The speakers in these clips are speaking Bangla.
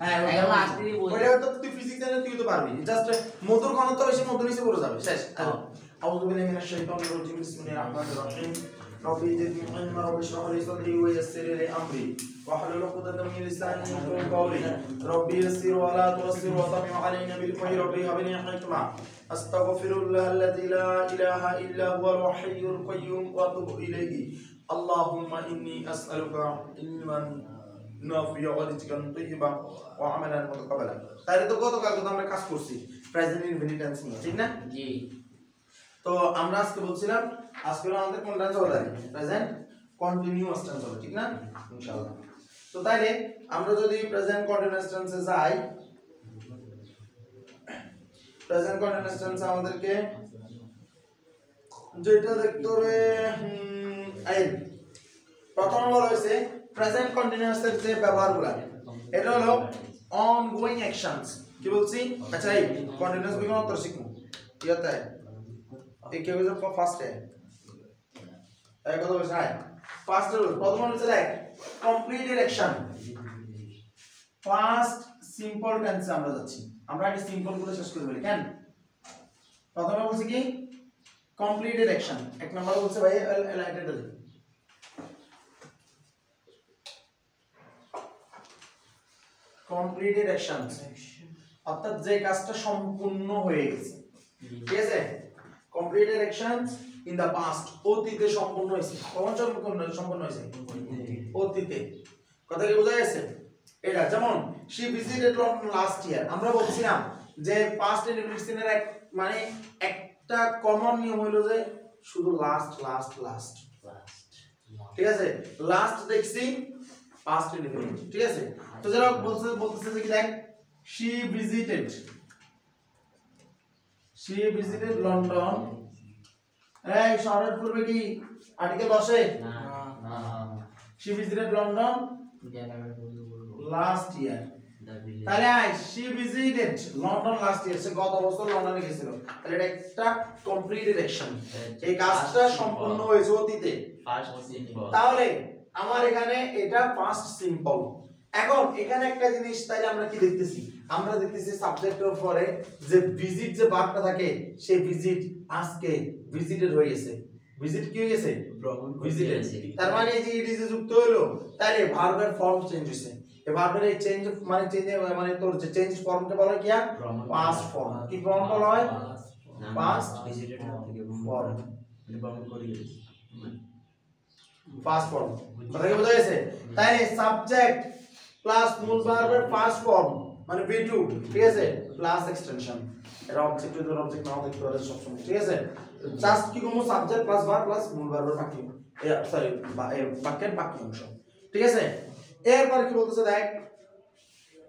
হ্যাঁ ওটা তো তুই ফিজিক্স জানে তুই তো পারবি জাস্ট মধুর ঘনত্ব বেশি মধুর নিচে পড়ে যাবে শেষ আউযু বিল্লাহি মিনাশ শাইতানির রাজিম বিসমিল্লাহির রহমানির রহিম রব্বি জিদনি ইলমা রব্বি ইশরাহ লি সাদরি ওয়া ইয়াসসির লি আমরি واحلل عقدة من لساني يفقهوا قولي ربي يسر ولا تعسر وطمع علينا بالخير ربي هب لي حكمة أستغفر الله الذي لا إله إلا هو الحي القيوم وأتوب إليه اللهم إني أسألك علما نافعا ورزقا طيبا وعملا متقبلا তাহলে তো গতকাল তো আমরা কাজ করছি প্রেজেন্ট ইনফিনিট টেন্স নিয়ে ঠিক না জি তো আমরা আজকে বলছিলাম আজকে আমাদের কোন টেন্স হবে প্রেজেন্ট কন্টিনিউয়াস টেন্স হবে ঠিক না ইনশাআল্লাহ তো তাইলে আমরা যদি প্রেজেন্ট কন্টিনিউয়াস টেন্সে যাই প্রেজেন্ট কন্টিনিউয়াস টেন্স আমাদেরকে যেটা দেখতে হবে আইন প্রথম বলা হয়েছে প্রেজেন্ট কন্টিনিউয়াস এর যে ব্যবহারগুলো এটা হলো অনগোয়িং অ্যাকশনস কি বলছি আচ্ছা এই কন্টিনিউয়াস বিকরণ উত্তর শিখো কি হতা है एक क्या हो ফার্স্ট है এক কথা বলছ হ্যাঁ ফার্স্ট রুল প্রথম হচ্ছে দেখ কমপ্লিটেড অ্যাকশন ফার্স্ট সিম্পল টেন্সে আমরা যাচ্ছি আমরা আগে সিম্পল গুলো শেষ করে বলি কেন প্রথমে বলছি কি কমপ্লিটেড অ্যাকশন এক নাম্বার বলছে ভাই এলাইটেড আছে কমপ্লিটেড অ্যাকশনস অর্থাৎ যে কাজটা সম্পূর্ণ হয়ে গেছে ঠিক আছে completed actions in the past অতীতে সম্পূর্ণ হয়েছে কখন সম্পূর্ণ হয়েছে অতীতে কথা কি বোঝা গেছে এটা যেমন she visited London last year আমরা বলছিলাম যে পাস্ট ইনডিফিনিটের এক মানে একটা কমন নিয়ম হলো যে শুধু লাস্ট লাস্ট লাস্ট ঠিক আছে লাস্ট দেখছি পাস্ট ইনডিফিনিট ঠিক আছে তো যারা বলতেছে যে কি দেখ she visited London এই শহরের পূর্বে কি আর্টিকেল বসে না না she visited London last year তাহলে she visited London last year সে গত বছর লন্ডনে গিয়েছিল তাহলে এটা একটা কমপ্লিটেড অ্যাকশন এই কাজটা সম্পূর্ণ হয়েছে অতীতে তাহলে আমার এখানে এটা পাস্ট সিম্পল এখন এখানে একটা জিনিস তাইলে আমরা কি দেখতেছি আমরা দেখতেছি সাবজেক্টের পরে যে ভিজিট যে ভার্বটা থাকে সেই ভিজিট আজকে ভিজিটেড হয়ে গেছে ভিজিট কি হয়ে গেছে ভিজিটেড তার মানে এই যে ইট ইজ যুক্ত হলো তাহলে ভার্বের ফর্ম চেঞ্জ হইছে এই ভার্বের এই চেঞ্জ মানে তোর যে চেঞ্জ ফর্মটা বলা কি পাস্ট ফর্ম কি ফর্ম বলা হয় পাস্ট ভিজিটেড ফর্ম মানে ফর্ম করে গেছে পাস্ট ফর্ম কথা কি বোঝা গেছে তাহলে সাবজেক্ট প্লাস মূল ভার্বের পাস্ট ফর্ম মানে V2 ঠিক আছে প্লাস এক্সটেনশন এর অবজেক্ট এর অবজেক্ট নাও দেখতে পারে সব সময় ঠিক আছে জাস্ট কি কোন সাবজেক্ট প্লাস ভার্ব প্লাস মূল ভার্বের বাকি সরি বাক্যের বাকি অংশ ঠিক আছে এরপর কি বলতেছে দেখ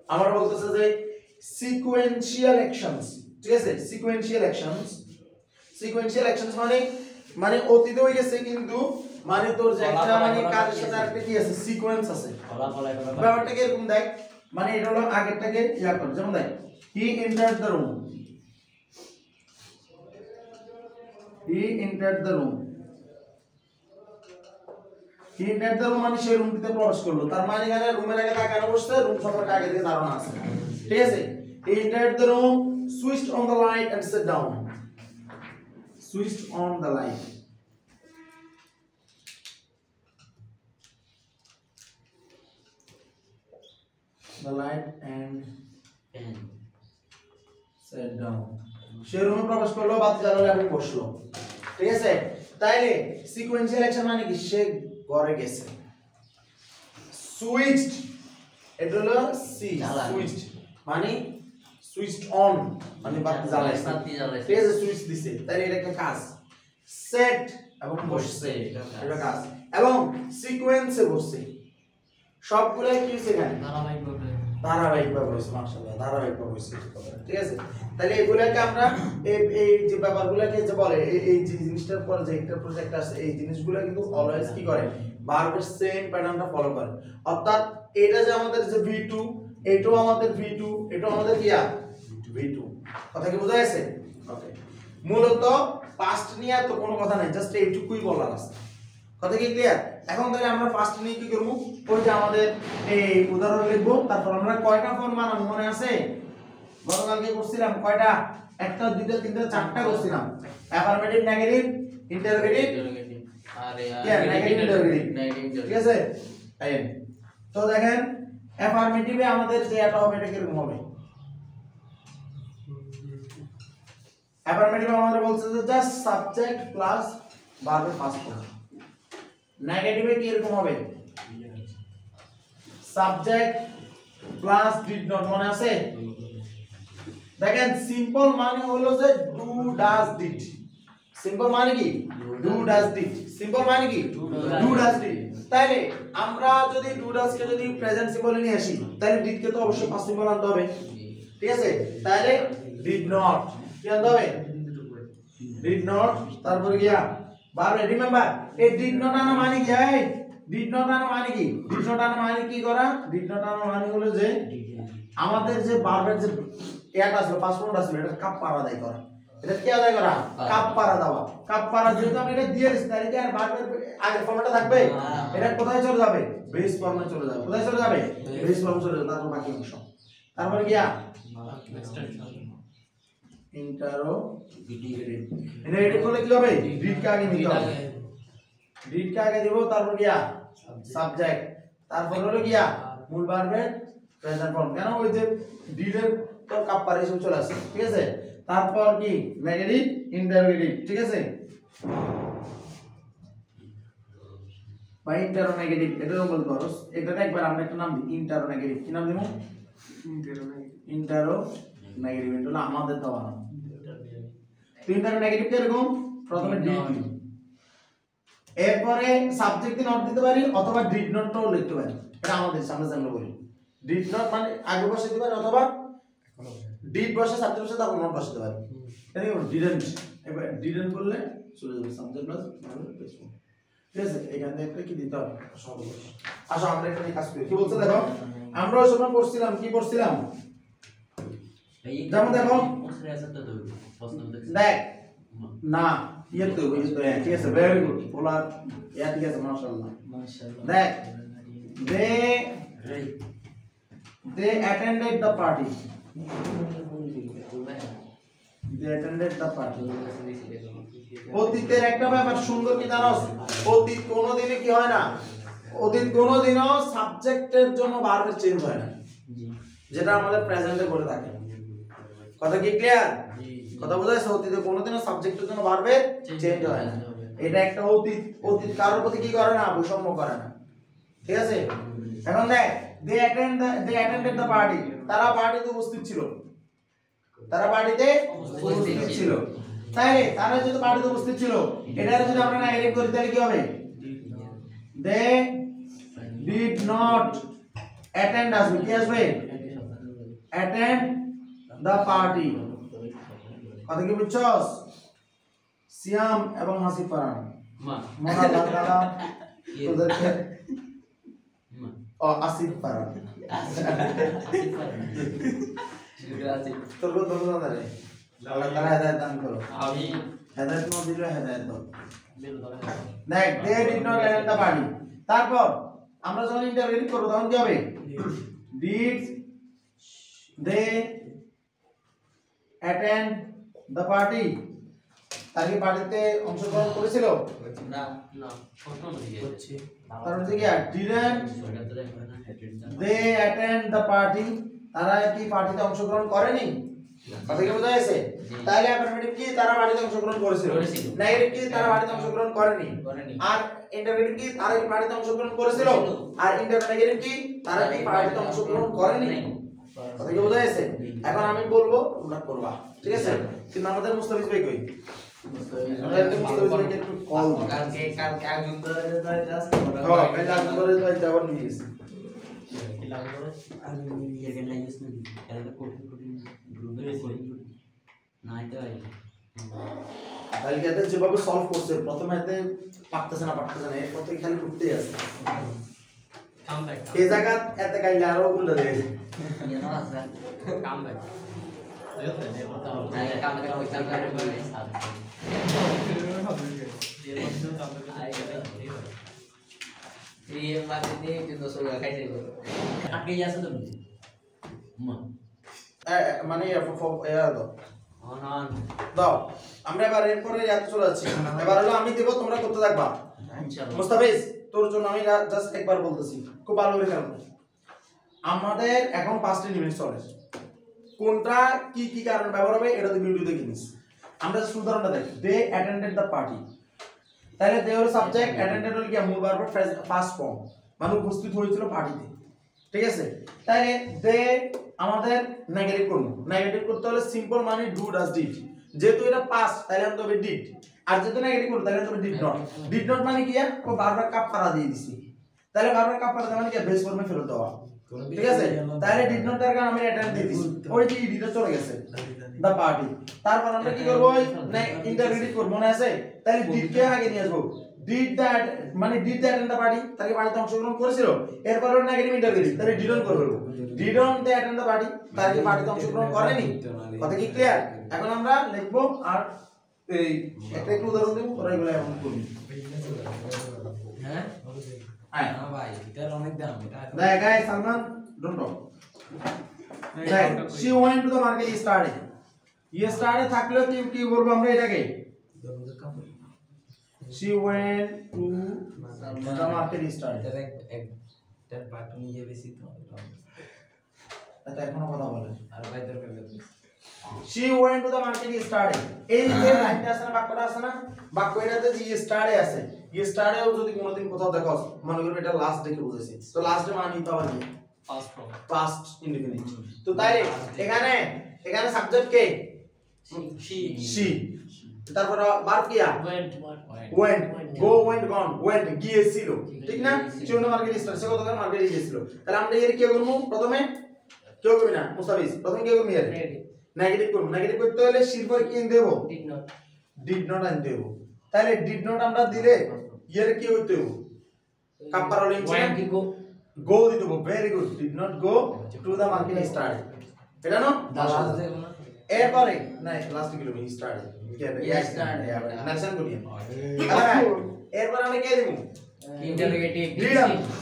আমরা বলতেছে যে সিকোয়েন্সিয়াল অ্যাকশনস ঠিক আছে সিকোয়েন্সিয়াল অ্যাকশনস মানে অতীতে হয়ে গেছে কিন্তু মানে তোর যে একটা মানে কাজের সাথে একটা কি আছে সিকোয়েন্স আছে ব্যাপারটা কি এরকম দেখ মানে এটা হলো আগেরটাকে ইয়া কর যেমন দেখ হি এন্টার্ড দ্য রুম মানে সে রুমটিতে প্রবেশ করলো তার মানে এখানে রুমের আগে তাকানো বসছে রুম সম্পর্কে আগে থেকে ধারণা আছে ঠিক আছে he entered the room switched on the light and set down switched on the light the light and set down সে রুমে প্রবেশ করলো বাতি জ্বালালো এবং বসলো ঠিক আছে তাইলে সিকোয়েন্সিয়াল অ্যাকশন মানে কি সে ঘরে গেছে সুইচড এটা হলো সুইচড মানে সুইচড অন মানে বাতি জ্বালাইছে ঠিক আছে সুইচ দিছে তাইলে এটা একটা কাজ সেট এবং বসছে এটা কাজ এবং সিকোয়েন্সে বসছে সবগুলো কি হইছে এখানে ধারাবাহিকভাবে হইছে মাশাআল্লাহ ধারাবাহিকভাবে হইছে ঠিক আছে তাহলে এগুলাকে আমরা এই যে ব্যাপারগুলোকে যে বলে এই যে জিনিসটার পর যে একটা প্রজেক্ট আছে এই জিনিসগুলো কিন্তু অলওয়েজ কি করে ভার্বের সেম প্যাটার্নটা ফলো করে অর্থাৎ এটা যে আমাদের যে V2 এটাও আমাদের V2 এটাও আমাদের কি V2 কথা কি বোঝা গেছে ওকে মূলত পাস্ট নিয়ে তো কোনো কথা নাই জাস্ট এইটুকুই বলার আছে কথা কি ক্লিয়ার? এখন তাহলে আমরা ফার্স্ট নিয়ে কি করব? ওই যে আমাদের এই উদাহরণ লিখব, তারপর আমরা কয়টা ফর্ম বানাবো মনে আছে? গতকালকে করছিলাম কয়টা? একটা, দুইটা, তিনটা, চারটা করছিলাম। অ্যাফার্মেটিভ, নেগেটিভ, ইন্টারোগেটিভ, আরে নেগেটিভ, ইন্টারোগেটিভ, ঠিক আছে? এই তো দেখেন অ্যাফার্মেটিভে আমাদের যে এটা হবে এটা কিরকম হবে? অ্যাফার্মেটিভ আমাদের বলছে যে জাস্ট সাবজেক্ট প্লাস ভার্বের ফার্স্ট ফর্ম। নেগেটিভে কি এরকম হবে? সাবজেক্ট প্লাস ডিড নট, মনে আছে? দেখেন সিম্পল মানে হলো যে ডু ডাজ ডিড। সিম্পল মানে কি? Do does did. সিম্পল মানে কি? Do does did. তাইলে আমরা যদি ডু ডাজ কে যদি প্রেজেন্ট সিম্বলে নিয়ে আসি, তাহলে ডিড কে তো অবশ্যই পাস্ট সিম্বল আনতে হবে, ঠিক আছে? তাহলে ডিড নট কি আনতে হবে? ডিড নট, তারপরে গিয়া ভার্ব। রিমেম্বার এই ডিড নট আনা মানে কি? এই ডিড নট আনা মানে কি? ডিড নট আনা মানে কি করা? ডিড নট আনা মানে হলো যে আমাদের যে ভার্বের যে এটা আছে পাঁচ ফর্ম আছে, এটা কাপ পারা দেয় করা। এটা কি আদায় করা? কাপ পারা দেওয়া। কাপ পারা যেহেতু আমি এটা দিয়ে দিছি, তাহলে কি আর ভার্বের আগের ফর্মটা থাকবে? এটা কোথায় চলে যাবে? বেস ফর্মে চলে যাবে। কোথায় চলে যাবে? বেস ফর্মে চলে যাবে। তারপর বাকি অংশ, তারপরে গিয়া ইন্টারোগেটিভ। এটা করলে কি হবে? ডিড কে আগে নিতে হবে। ডিড কে আগে দেব, তারপর গিয়া সাবজেক্ট, তারপর হলো গিয়া মূল ভার্বের প্রেজেন্ট ফর্ম। কেন? ওই যে ডিড এর তো কাপ পারা এসব চলে আসে, ঠিক আছে? তারপর কি নেগেটিভ, ইন্টারোগেটিভ, ঠিক আছে? বা ইন্টারোনেগেটিভ, এটাও বলতে পারো। এটা একবার আমরা একটা নাম দিই ইন্টারোনেগেটিভ। কি নাম দেব? ইন্টারোনেগেটিভ। এটা হলো আমাদের দেওয়া নাম। ইন্টারোনেগেটিভ এরকম প্রথমে ডিড, এরপরে সাবজেক্ট নট দিতে পারি অথবা ডিড নটও লিখতে পারি। এটা আমাদের সামনে সামনে বলি। ডিড নট মানে আগে বসে দিতে পারি অথবা ডিড বসে সাবজেক্ট বসে তারপর নট বসাতে পারি। এটা কি ডিডন্ট? এবার ডিডন্ট বললে চলে যাবে subject plus verb plus form, ঠিক আছে? এখানে একটা কি দিতে হবে? সহজ। আসো আমরা একটা কাজ করি। কি বলছে দেখো, আমরা ওই সময় পড়ছিলাম, কি পড়ছিলাম? যেমন দেখো দেখ না ইয়ে তো ঠিক আছে, ভেরি গুড বলার ইয়া, ঠিক আছে, মাশাআল্লাহ মাশাআল্লাহ। দেখ they attended the party. They attended the party. অতীতের একটা ব্যাপার সুন্দর কি জানোস? অতীত কোনোদিনই কি হয় না? অতীত কোনোদিনও সাবজেক্টের জন্য ভার্বের চেঞ্জ হয় না, যেটা আমাদের প্রেজেন্টে করে থাকে। কথা কি ক্লিয়ার? কথা বোঝা যাচ্ছে? অতীতে কোনোদিনও সাবজেক্টের জন্য ভার্বের চেঞ্জ হয় না। এটা একটা অতীত। অতীত কারোর প্রতি কি করে না? বৈষম্য করে না, ঠিক আছে? এখন দেখ they attended the party. তারা পার্টিতে উপস্থিত ছিল। তারা পার্টিতে উপস্থিত ছিল। তাইলে তারা যদি পার্টিতে উপস্থিত ছিল, এটার যদি আমরা নেগেটিভ করি তাহলে কি হবে? they did not attend, আসবে কি আসবে? attend the party। কথা কি বুঝছস? সিয়াম এবং হাসিফ ফারহান মনা দাদা তোদেরকে আসিফ ফারহান তোর কত বলতো না রে? আল্লাহ তাআলা হেদায়েত দান করো। আমিন। হেদায়েত না দিলে হেদায়েত দাও। দেখ they did not attend the party। তারপর আমরা যখন ইন্টারোগেটিভ করব তখন কি হবে? did they attend the party? তারা কি পার্টিতে অংশগ্রহণ করেছিল? না না, প্রশ্ন হচ্ছে তার মানে কি didn't they attend the party? তারা কি পার্টিতে অংশগ্রহণ করেনি? কথা কি বোঝা যাচ্ছে? তাহলে অ্যাফার্মেটিভ কি? তারা পার্টিতে অংশগ্রহণ করেছিল। নেগেটিভ কি? তারা পার্টিতে অংশগ্রহণ করেনি। আর ইন্টারোগেটিভ কি? তারা কি পার্টিতে অংশগ্রহণ করেছিল। আর ইন্টারোগেটিভ কি? তারা কি পার্টিতে অংশগ্রহণ করেনি। কথা কি বোঝা যাচ্ছে? এখন আমি বলবো তোমরা করবা, ঠিক আছে? কিন্তু আমাদের মুস্তাফিজ ভাই কই? আমরা একটু মুস্তাফিজ ভাইকে একটু কল কালকে একজন ধরে জাস্ট হ্যাঁ কালকে একজন ধরে যাই যাবার নিয়ে গেছে কি লাগবে আমি এর না ইউজ না কালকে কোডিং গ্রুপে কোডিং না এটা কালকে এত যেভাবে সলভ করছে প্রথমে এতে পারতেছে না এরপর থেকে খালি করতেই আছে এই জায়গা এত কাইলে আরো উল্টা দেয় ইয়া না sir come back come back ওই কাম করে সাথে এই মাটিতে কিন্তু সোয়া খাইতে গেল আগে যাচ্ছে তো মানে দাও অনন দাও আমরা এবার এরপরে ইয়াতে চলে যাচ্ছি এবার হলো আমি দেব তোমরা করতে থাকবা ইনশাআল্লাহ মুস্তাফিজ তোর জন্য আমি জাস্ট একবার বলতেছি খুব ভালো করে খেলো আমাদের এখন 5টি লিমিট চলে কোনটা কি কি কারণে ব্যবহার হবে এটা তো ভিডিও দেখে নিস আমরা জাস্ট উদাহরণটা দেখি দে অ্যাটেন্ডেড দ্য পার্টি তাহলে দে হলো সাবজেক্ট অ্যাটেন্ডেড হলো কি মূল ভার্ব ফার্স্ট ফর্ম মানে উপস্থিত হয়েছিল পার্টিতে ঠিক আছে তাহলে দে আমাদের নেগেটিভ করব নেগেটিভ করতে হলে সিম্পল মানে ডু ডাজ ডিড যেহেতু এটা পাস্ট তাহলে আমরা হবে ডিড আর যেহেতু নেগেটিভ করব তাহলে আমরা ডিড নট মানে কি ও বারবার কাপ পারা দিয়ে দিছি তাহলে বারবার কাপ পারা মানে কি বেস ফর্মে ফেরত দেওয়া ঠিক আছে তাহলে ডিড নট এর কারণে আমি অ্যাটেন্ড দিয়ে দিছি ওই যে ডিড চলে গেছে দা পার্টি তারপর আমরা কি করব ইন্টারগ্রেট করব মনে আছে তাহলে ডিড কে আগে নিয়ে আসবো ডিড দ্যাট মানে did that and the party তাকে পার্টিতে অংশগ্রহণ করেছিল এরপর নেগেটিভ ইন্টারগ্রেট তাহলে ডিডন্ট করব didn't they attend the party তাকে পার্টিতে অংশগ্রহণ করেনি কথা কি ক্লিয়ার এখন আমরা লিখবো আর এই একটা একটু উদাহরণ দেব তোরা এগুলো এখন করবি হ্যাঁ আয় না ভাই এটার অনেক দাম এটা দেখ গাইস সালমান ডোন্ট টক দেখ she went to the market yesterday yesterday থাকলে কি বলবো আমরা এটাকে she went to the market yesterday এটার বাটন নিয়ে বেশি তো এটা এখনো কথা বলে আর ভাই দরকার নেই she went to the market yesterday এই যে লাইনটা আছে না বাক্যটা আছে না বাক্যটাতে যে yesterday আছে yesterday ও যদি কোনোদিন কোথাও দেখো মনে করো এটা লাস্ট ডে কে বুঝাইছে তো লাস্ট ডে মানে তো আবার কি পাস্ট ফর্ম past indefinite তো তাই এখানে সাবজেক্ট কে she তারপর ভার্ব কি went go went gone went গিয়েছিল ঠিক না চুনো মার্কেট স্টার সে কতক্ষণ মার্কেটে গিয়েছিল তাহলে আমরা এর কি করব প্রথমে কেউ করবি না মুস্তাফিজ প্রথমে কি করবি এর নেগেটিভ করব নেগেটিভ করতে হলে শির পর কি দেব did not আনতে দেব তাহলে did not আমরা দিলে এর কি হইতে হবে কাপার হলো ইনসাইড go দিতে হবে very good did not go to the market yesterday এটা না লাস্ট দেব না এরপরে না লাস্ট কি লিখবি yesterday yesterday নাকশন করি এরপর আমরা কি দেব ইন্টারোগেটিভ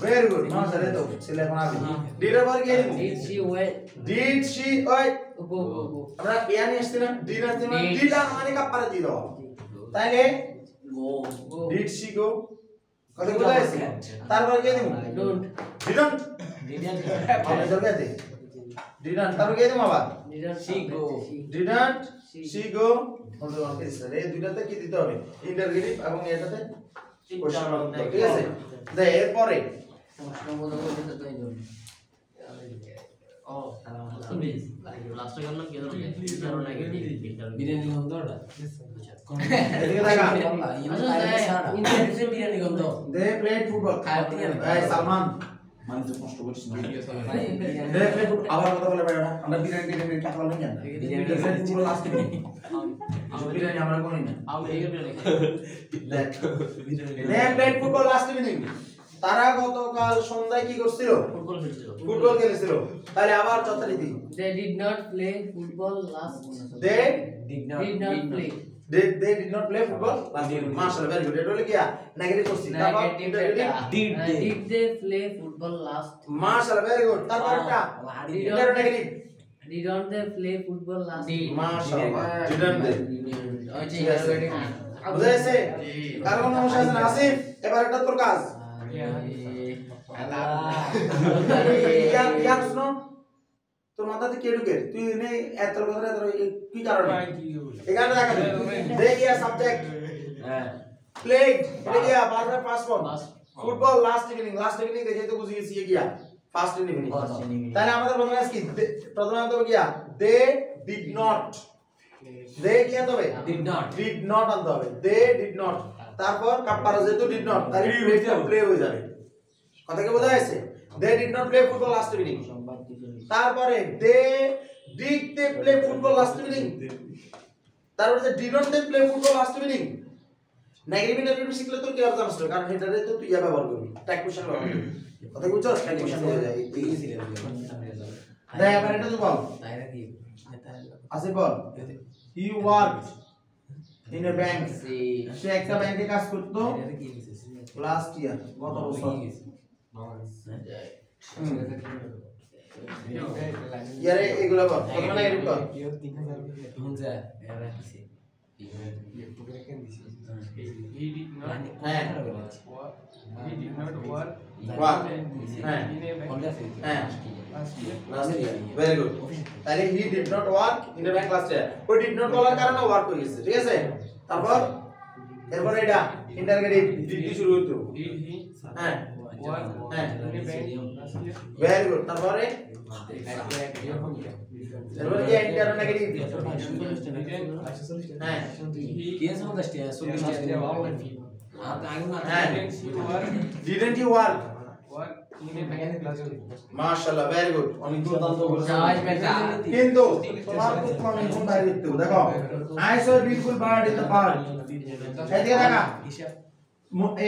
ভেরি গুড না স্যার তো ছেলে কোন আবি did এর পর কি দেব did she went আমরা এয়া নিয়ে আসছি না did আসছে না did আর মানে কাপারে দিয়ে দাও তাইলে go did she go কত বুঝাইছে তারপর কি দেব didn't আমরা জলদি আছে didn't তারপর কি দেব আবার didn't she go বন্ধু আমাকে দিছে এই দুইটাতে কি দিতে হবে ইন্টারোগেটিভ এবং এটাতে কোশ্চেন মার্ক ঠিক আছে দে এরপরে প্রশ্ন বলতে বলতে তো এই জন্য ও লাস্ট গেল না কি হলো ইন্টারো নেগেটিভ বিরিয়ানি গন্ধটা এদিকে দেখা ইন্টারভিউ বিরিয়ানি গন্ধ দে প্লেড ফুটবল এই সালমান মানে তো কষ্ট করছিস না দে প্লেড আবার কথা বলে ভাই আমরা বিরিয়ানি টাকা বলেন কেন বিরিয়ানি পুরো লাস্ট দিন বিরিয়ানি আমরা কোন না আমি এই biryani they played football last evening তারা গতকাল সন্ধ্যায় কি করছিল ফুটবল খেলেছিল তাহলে আবার যথারীতি they did not play football last they did not play they did not play football last evening মাশাআল্লাহ ভেরি গুড এটা হলো কি নেগেটিভ করছি তারপর did they play football last মাশাআল্লাহ ভেরি গুড তারপর একটা এটা negative didn't they play football last মাশাআল্লাহ didn't they বুঝাইছে কারণ সমস্যা আছে না আসিফ এবার এটা তোর কাজ ইয়া শুনো তোর মাথাতে কে ঢুকে তুই নে এত কথা এত কি কারণে এখানে দেখা দেখ ইয়া সাবজেক্ট প্লেগ এটা কি বারবার past form football last evening দেখে তো বুঝিয়ে গেছি কি ফার্স্ট ইভিনিং তাহলে আমাদের প্রথমে আজকে প্রথমে আনতে হবে কি দে ডিড নট দে কি আনতে হবে ডিড নট আনতে হবে দে ডিড নট তারপর কাপারা যেহেতু ডিড নট তাহলে প্লে হয়ে যাবে কথা কি বোঝা যাচ্ছে they did not play football last evening তারপরে they did they play football last evening তারপরে যে did not they play football last evening negative interpretation শিখলে তোর কি অর্থ আসবে কারণ এটারে তো তুই ব্যবহার করবি ট্যাগ কোশ্চেন ব্যবহার করবি কথা বুঝছো ট্যাগ কোশ্চেন হয়ে যায় এই সিরিয়াল দে এবার এটা তো বল তাইরা কি আসে বল he worked in a bank সে একটা ব্যাংকে কাজ করতো লাস্ট ইয়ার গত বছর ইয়ারে এগুলো কর কত মানে এগুলো কর very good তাহলে he did not work in a bank last year O did not বলার কারণে ওয়ার্ক হয়ে গেছে ঠিক আছে তারপর এরপর এটা ইন্টারগেটিভ did শুরু হতো হ্যাঁ হ্যাঁ very good তারপরে এরপর কি ইন্টারগেটিভ হ্যাঁ কি সমস্ত 40 didn't you work মাশাআল্লাহ ভেরি গুড অনেক দুর্দান্ত বলেছো কিন্তু তোমার খুব কম ইনকাম বাইরে দিতে দেখো I so beautiful bird in the park এই দিকে দেখা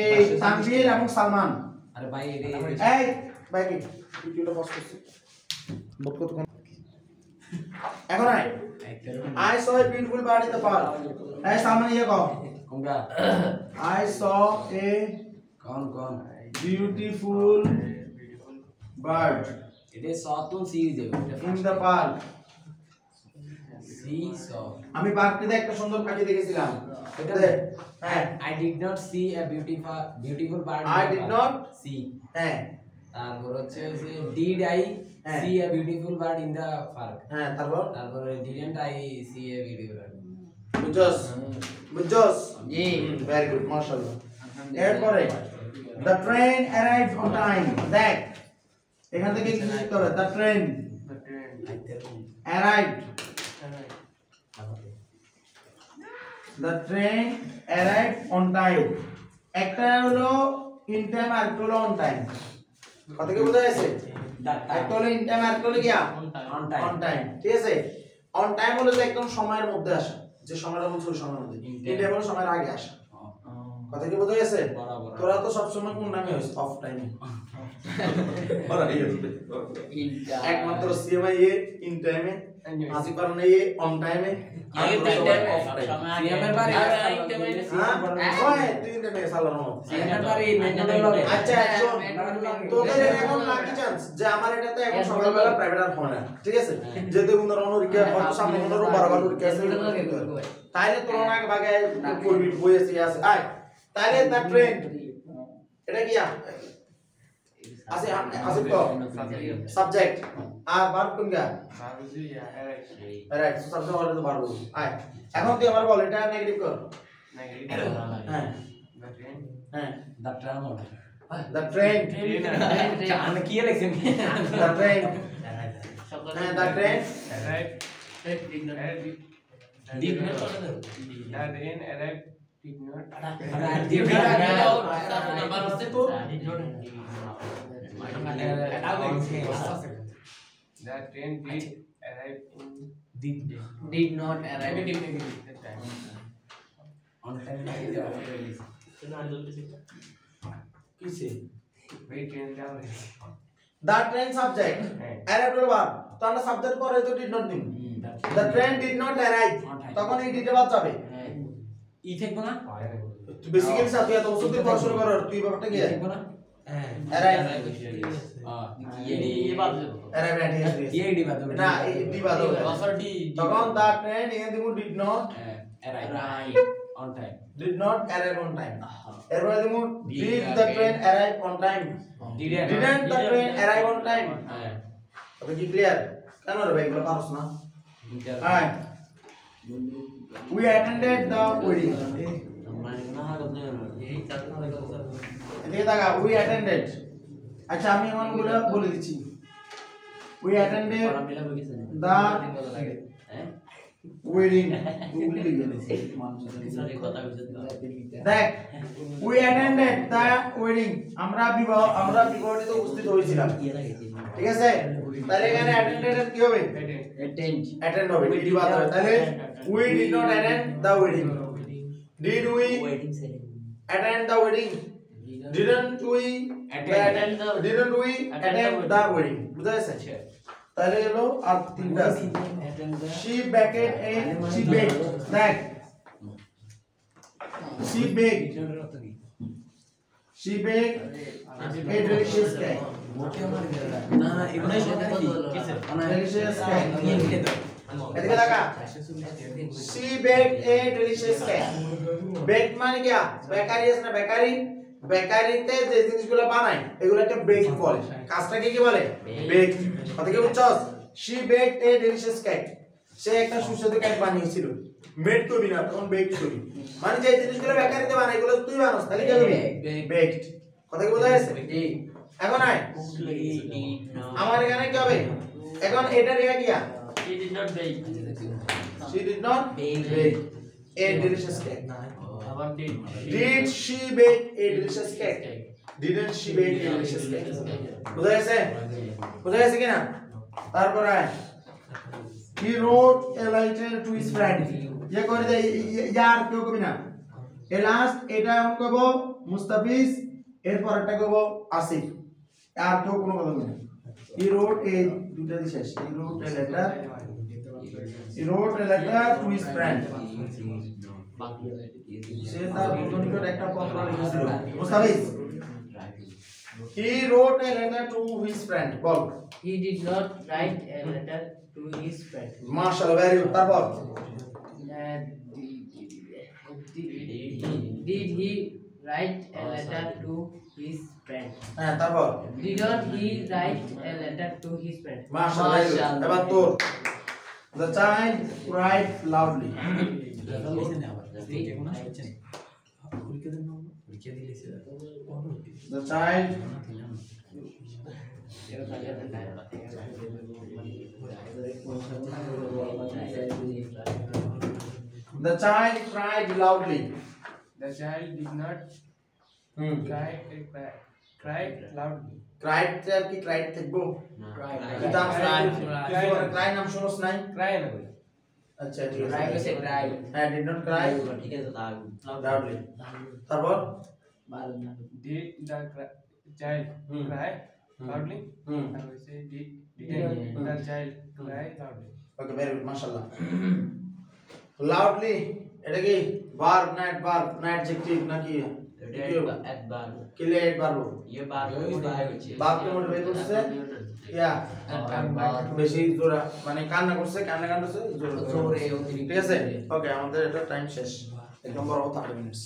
এই তানভীর এবং সালমান আরে ভাই এই ভাই কি ভিডিওটা পজ করছি বহুত কত এখন I so a beautiful bird in the park এই সালমান ये কও কোনটা I saw a beautiful bird it is saw to see in the park see saw আমি পার্কে একটা সুন্দর পাখি দেখেছিলাম এটা হ্যাঁ I did not see a beautiful bird I did not see হ্যাঁ তারপর হচ্ছে did I see a beautiful bird in the park হ্যাঁ তারপর didn't I see a beautiful bird বুঝছস জি ভেরি গুড মাশাআল্লাহ এরপরে the train arrived on time দেখ এখান থেকে কি লিখতে হবে the train arrived the train arrived on time একটা হলো in time আর একটা হলো on time কথা কি বোঝা গেছে একটা হলো in time আর একটা হলো কি on time ঠিক আছে on time হলো যে একদম সময়ের মধ্যে আসা যে সময়টা বলছো ওই সময়ের মধ্যে in time হলো সময়ের আগে আসা কথা কি বোঝা গেছে তোরা তো সব সময় কোন নামে হইছ অফ টাইমে ওরা এই একমাত্র সিএমআই এ ইন টাইমে আসিফ পারন এ অন টাইমে আগে টাইমে অফ টাইম সিএমএর বারে ওই তিন টাইমে সালার মত সিএমএর বারে মেইনটেইন হবে আচ্ছা তোদের এখন লাকি চান্স যে আমার এটাতে এখন সকালবেলা প্রাইভেট আর হয় না ঠিক আছে যেতে কোন রকম রিক্সা হয়তো সামনে কোন বারবার রিক্সা আছে তাইলে তোর আগে ভাগে করবি বই আছে আয় তাইলে দা ট্রেন এটা কি আছে তো সাবজেক্ট আর ভার্ব কোনটা রাইট সাবজেক্ট হলো তো ভার্ব আয় এখন তুই আমার বল এটা নেগেটিভ কর হ্যাঁ হ্যাঁ দা ট্রাম the train মানে কি লিখছেন the train হ্যাঁ the train did not on time কিসে the train subject arrived or verb তো আমরা সাবজেক্ট পরে তো did not দিন the train did not arrive তখন এই did বাদ যাবে ই থাকবে না বেসিক্যালি সাথে এত বছর ধরে পড়াশোনা করার তুই ব্যাপারটা কি থাকবে না arrive ये बात arrive at ये डी बात না এই ডি বাদ হবে বছর ডি তখন the train এখানে দিব did not arrive on time did not arrive on time এরপরে দিব did the train arrive on time didn't the train arrive on time ওটা কি ক্লিয়ার কেন রে ভাই এগুলো পারছ না হ্যাঁ we attended the wedding এদিকে দেখা we attended আচ্ছা আমি এমনগুলো বলে দিচ্ছি we attended the wedding দেখ we attended the wedding আমরা বিবাহটিতে উপস্থিত হয়েছিলাম ঠিক আছে তাহলে এখানে attended কি হবে attend হবে ডি বাদ হবে তাহলে we did not attend the wedding did we attend the wedding didn't we attend the wedding বুঝা গেছে তাহলে হলো আর তিনটা she baked দেখ she baked a delicious cake. Delicious cake. এদিকে দেখা she baked a delicious cake. baked মানে কি বেকারি আছে না বেকারি বেকারিতে যে জিনিসগুলো বানায় এগুলোকে বেক বলে কাজটাকে কি বলে বেক কথা কি বুঝছস she baked a delicious cake সে একটা সুস্বাদু কেক বানিয়েছিল মেড করি না তখন বেক করি মানে যে জিনিসগুলো বেকারিতে বানায় এগুলো তুই বানাস তাহলে কি হবে বেকড কথা কি বোঝা যাচ্ছে এখন আয় আমার এখানে কি হবে এখন এটা রেখা কিয়া She did not bake. she did not bake a delicious cake About did she bake a delicious cake didn't she bake a delicious cake বোঝা যাচ্ছে কি না তারপর আয় he wrote a letter to his friend ये করে দে यार কেউ কবি না এ লাস্ট এটা আমি কইব মুস্তাফিজ এরপর একটা কইব আসিফ আর কেউ কোনো কথা বলবে না he wrote a দুটো দি শেষ he wrote a letter to his friend সে তার বন্ধুকে একটা পত্র লিখেছিল Mustafiz he wrote a letter to his friend ball He did not write a letter to his friend. মাশাআল্লাহ ভেরি গুড তারপর Did he write a letter to his friend? হ্যাঁ তারপর Did not he write a letter to his friend? মাশাআল্লাহ এবার তোর the child cried loudly the child cried loudly The child did not cry loudly. cried এর কি cried থাকবো এটা cry নাম শুনোস নাই Cry না বলি। আচ্ছা ঠিক আছে হ্যাঁ did not cry loudly তারপর Did the child cry loudly? I will say didn't the child cry loudly? Okay very good মাশাআল্লাহ loudly এটা কি verb না adjective নাকি কিলে verb বাপ কে মোট বের করছে ইয়া বেশি জোরা মানে কান্না করছে জোরে ঠিক আছে ওকে আমাদের এটা টাইম শেষ একদম বড় 30 মিনিট